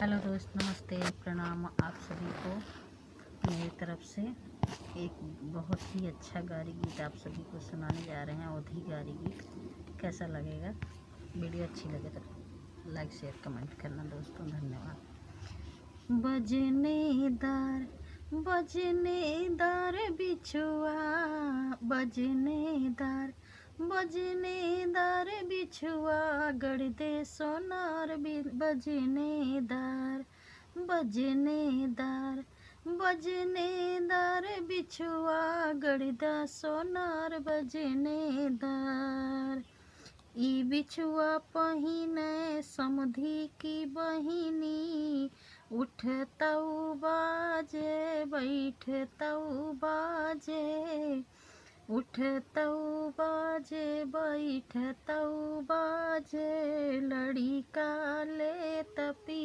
Hello दोस्त, नमस्ते, प्रणाम आप सभी को मेरी तरफ से। एक बहुत ही अच्छा गारी गीत आप सभी को सुनाने जा रहे हैं, अवधी गारी गीत। कैसा लगेगा? वीडियो अच्छी लगे तो लाइक शेयर कमेंट करना दोस्तों, धन्यवाद। बजनेदार बजनेदार बिछुआ, बजनेदार बजनेदार बिछुआ, गढ़ दे सोनार बजनेदार बजनेदार बजनेदार बिछुआ, गढ़ दे सोनार बजनेदार। ई बिछुआ पहिने समधी की बहिनी, उठतऊ बाजे बैठतऊ बाजे, उठतऊ बाजे बैठतऊ बाजे, लड़ी का ले तपी